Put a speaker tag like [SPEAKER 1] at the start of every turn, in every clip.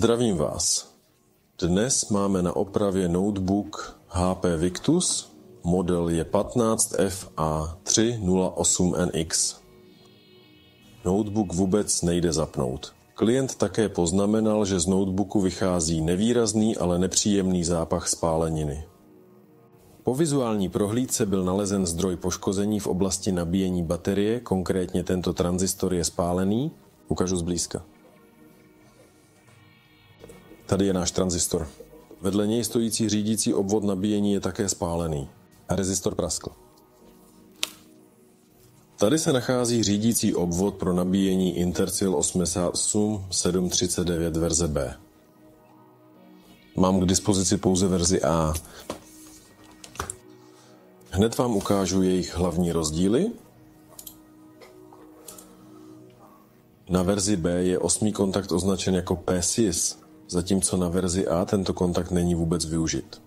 [SPEAKER 1] Zdravím vás. Dnes máme na opravě notebook HP Victus, model je 15FA308NX. Notebook vůbec nejde zapnout. Klient také poznamenal, že z notebooku vychází nevýrazný, ale nepříjemný zápach spáleniny. Po vizuální prohlídce byl nalezen zdroj poškození v oblasti nabíjení baterie, konkrétně tento tranzistor je spálený. Ukážu zblízka. Tady je náš tranzistor. Vedle něj stojící řídící obvod nabíjení je také spálený. A rezistor praskl. Tady se nachází řídící obvod pro nabíjení Intersil 88739 verze B. Mám k dispozici pouze verzi A. Hned vám ukážu jejich hlavní rozdíly. Na verzi B je 8. kontakt označen jako PSIS, zatímco na verzi A tento kontakt není vůbec využit.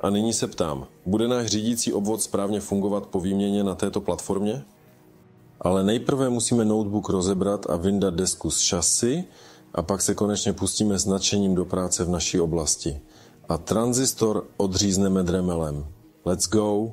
[SPEAKER 1] A nyní se ptám, bude náš řídící obvod správně fungovat po výměně na této platformě? Ale nejprve musíme notebook rozebrat a vyndat desku z šasy a pak se konečně pustíme s nadšením do práce v naší oblasti. A tranzistor odřízneme dremelem. Let's go!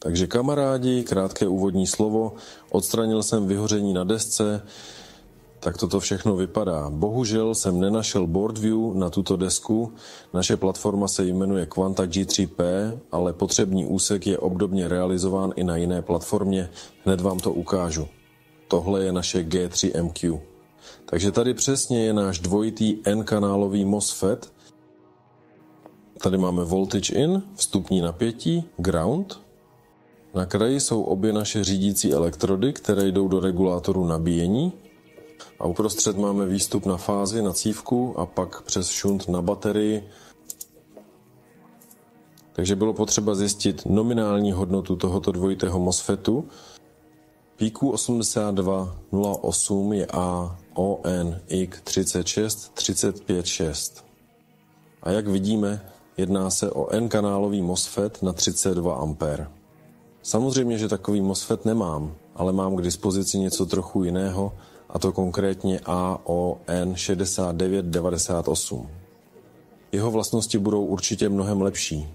[SPEAKER 1] Takže kamarádi, krátké úvodní slovo, odstranil jsem vyhoření na desce, tak toto všechno vypadá. Bohužel jsem nenašel board view na tuto desku, naše platforma se jmenuje Quanta G3P, ale potřebný úsek je obdobně realizován i na jiné platformě, hned vám to ukážu. Tohle je naše G3MQ. Takže tady přesně je náš dvojitý N-kanálový MOSFET. Tady máme voltage in, vstupní napětí, ground. Na kraji jsou obě naše řídící elektrody, které jdou do regulátoru nabíjení. A uprostřed máme výstup na fázi, na cívku a pak přes šunt na baterii. Takže bylo potřeba zjistit nominální hodnotu tohoto dvojitého MOSFETu. Píku 8208 je AONIC36356. A jak vidíme, jedná se o N-kanálový MOSFET na 32 A. Samozřejmě, že takový MOSFET nemám, ale mám k dispozici něco trochu jiného, a to konkrétně AON6998. Jeho vlastnosti budou určitě mnohem lepší.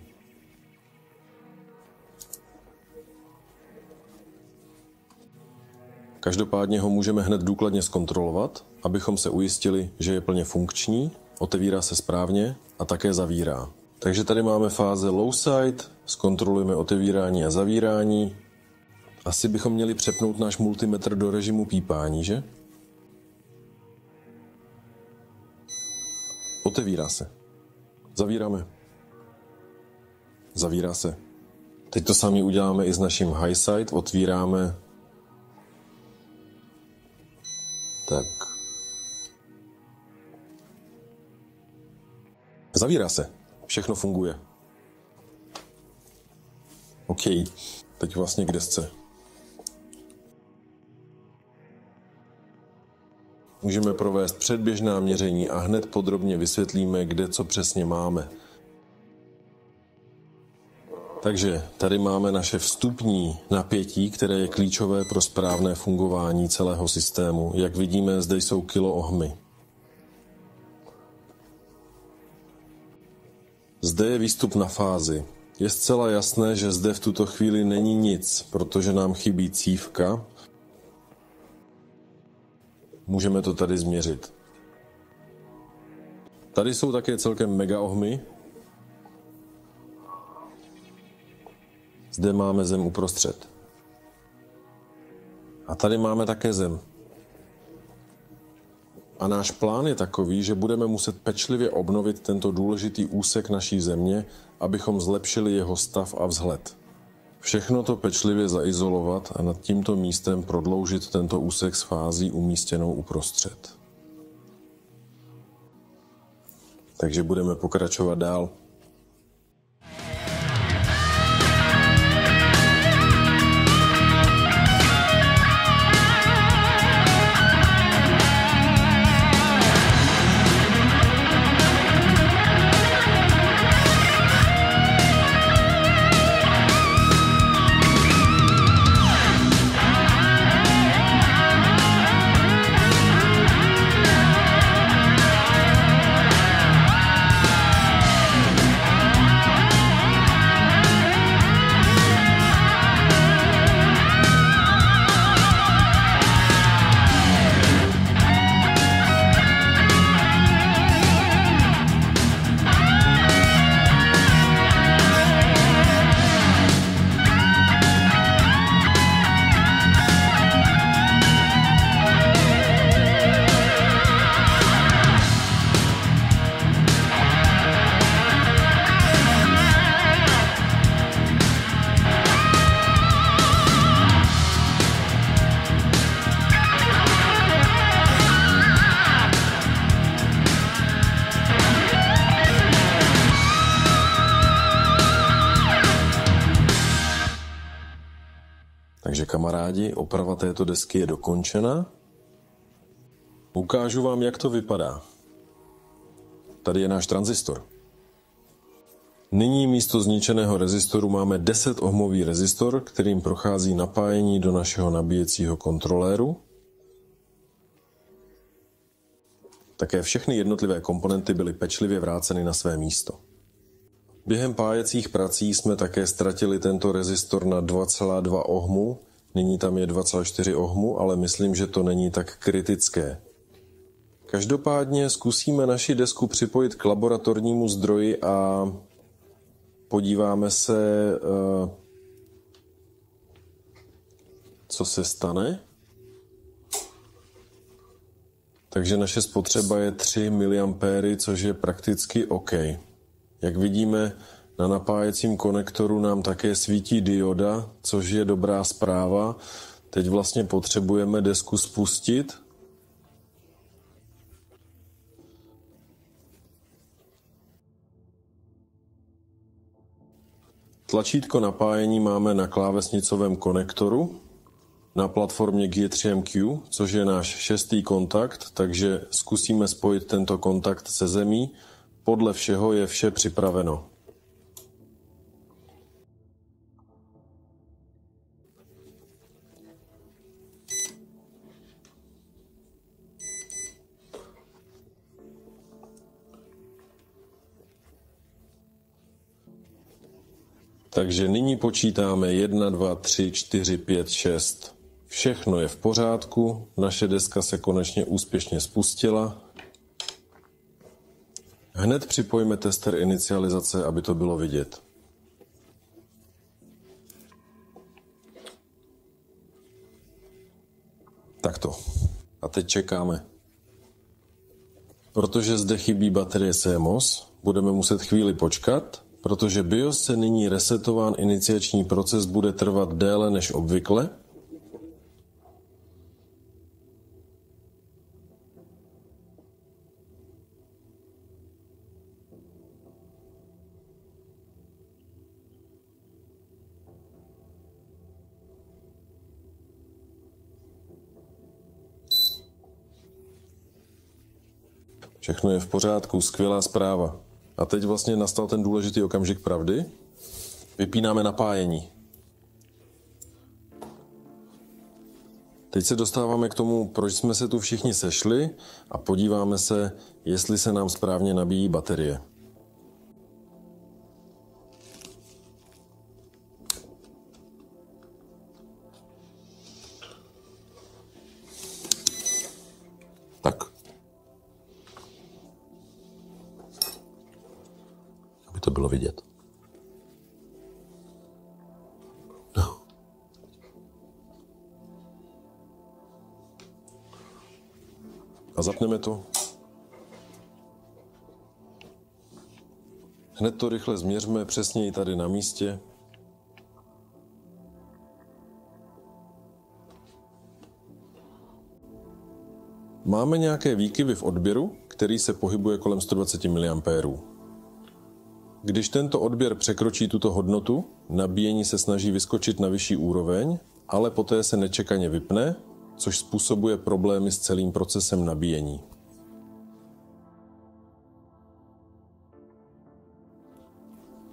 [SPEAKER 1] Každopádně ho můžeme hned důkladně zkontrolovat, abychom se ujistili, že je plně funkční, otevírá se správně a také zavírá. Takže tady máme fáze low side, zkontrolujeme otevírání a zavírání. Asi bychom měli přepnout náš multimetr do režimu pípání, že? Otevírá se. Zavíráme. Zavírá se. Teď to sami uděláme i s naším high side, otvíráme. Tak. Zavírá se. Všechno funguje. OK, teď vlastně k desce. Můžeme provést předběžná měření a hned podrobně vysvětlíme, kde co přesně máme. Takže tady máme naše vstupní napětí, které je klíčové pro správné fungování celého systému. Jak vidíme, zde jsou kiloohmy. Zde je výstup na fázi. Je zcela jasné, že zde v tuto chvíli není nic, protože nám chybí cívka. Můžeme to tady změřit. Tady jsou také celkem mega ohmy. Zde máme zem uprostřed. A tady máme také zem. A náš plán je takový, že budeme muset pečlivě obnovit tento důležitý úsek naší země, abychom zlepšili jeho stav a vzhled. Všechno to pečlivě zaizolovat a nad tímto místem prodloužit tento úsek s fází umístěnou uprostřed. Takže budeme pokračovat dál. Takže kamarádi, oprava této desky je dokončena. Ukážu vám, jak to vypadá. Tady je náš tranzistor. Nyní místo zničeného rezistoru máme 10 ohmový rezistor, kterým prochází napájení do našeho nabíjecího kontroléru. Také všechny jednotlivé komponenty byly pečlivě vráceny na své místo. Během pájecích prací jsme také ztratili tento rezistor na 2,2 ohmu, nyní tam je 2,4 ohmu, ale myslím, že to není tak kritické. Každopádně zkusíme naši desku připojit k laboratornímu zdroji a podíváme se, co se stane. Takže naše spotřeba je 3 mA, což je prakticky OK. Jak vidíme, na napájecím konektoru nám také svítí dioda, což je dobrá zpráva. Teď vlastně potřebujeme desku spustit. Tlačítko napájení máme na klávesnicovém konektoru na platformě G3MQ, což je náš 6. kontakt, takže zkusíme spojit tento kontakt se zemí. Podle všeho je vše připraveno. Takže nyní počítáme 1, 2, 3, 4, 5, 6. Všechno je v pořádku, naše deska se konečně úspěšně spustila. Hned připojíme tester inicializace, aby to bylo vidět. Takto. A teď čekáme. Protože zde chybí baterie CMOS, budeme muset chvíli počkat, protože BIOS se nyní resetován iniciační proces bude trvat déle než obvykle. Všechno je v pořádku, skvělá zpráva. A teď vlastně nastal ten důležitý okamžik pravdy. Vypínáme napájení. Teď se dostáváme k tomu, proč jsme se tu všichni sešli a podíváme se, jestli se nám správně nabíjí baterie.
[SPEAKER 2] bylo vidět. No.
[SPEAKER 1] A zapneme to. Hned to rychle změřme, přesně i tady na místě. Máme nějaké výkyvy v odběru, který se pohybuje kolem 120 mA. Když tento odběr překročí tuto hodnotu, nabíjení se snaží vyskočit na vyšší úroveň, ale poté se nečekaně vypne, což způsobuje problémy s celým procesem nabíjení.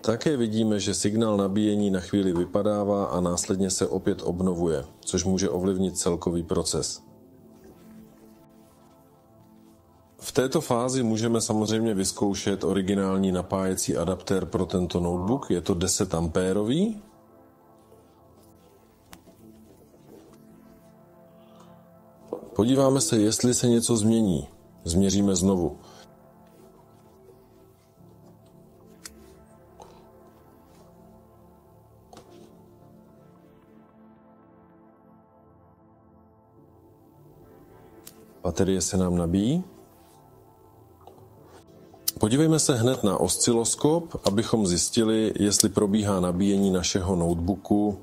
[SPEAKER 1] Také vidíme, že signál nabíjení na chvíli vypadává a následně se opět obnovuje, což může ovlivnit celkový proces. V této fázi můžeme samozřejmě vyzkoušet originální napájecí adaptér pro tento notebook. Je to 10 ampérový. Podíváme se, jestli se něco změní. Změříme znovu. Baterie se nám nabíjí. Podívejme se hned na osciloskop, abychom zjistili, jestli probíhá nabíjení našeho notebooku.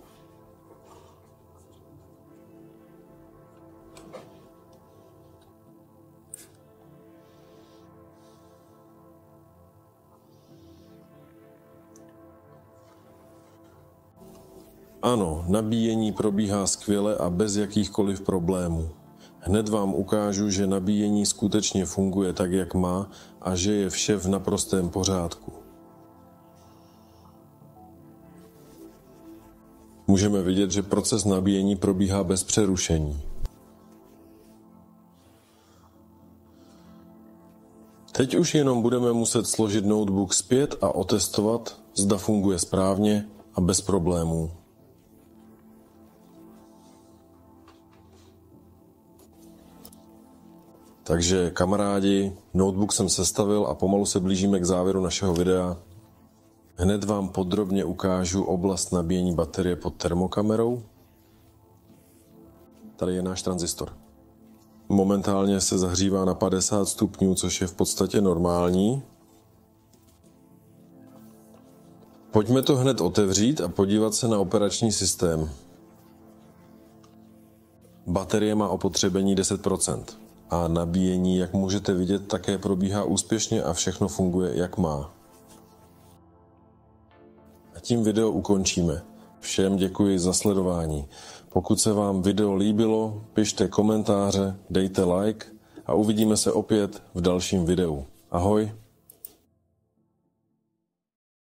[SPEAKER 1] Ano, nabíjení probíhá skvěle a bez jakýchkoliv problémů. Hned vám ukážu, že nabíjení skutečně funguje tak, jak má a že je vše v naprostém pořádku. Můžeme vidět, že proces nabíjení probíhá bez přerušení. Teď už jenom budeme muset složit notebook zpět a otestovat, zda funguje správně a bez problémů. Takže kamarádi, notebook jsem sestavil a pomalu se blížíme k závěru našeho videa. Hned vám podrobně ukážu oblast nabíjení baterie pod termokamerou. Tady je náš tranzistor. Momentálně se zahřívá na 50 stupňů, což je v podstatě normální. Pojďme to hned otevřít a podívat se na operační systém. Baterie má opotřebení 10%. A nabíjení, jak můžete vidět, také probíhá úspěšně a všechno funguje, jak má. A tím video ukončíme. Všem děkuji za sledování. Pokud se vám video líbilo, pište komentáře, dejte like a uvidíme se opět v dalším videu. Ahoj!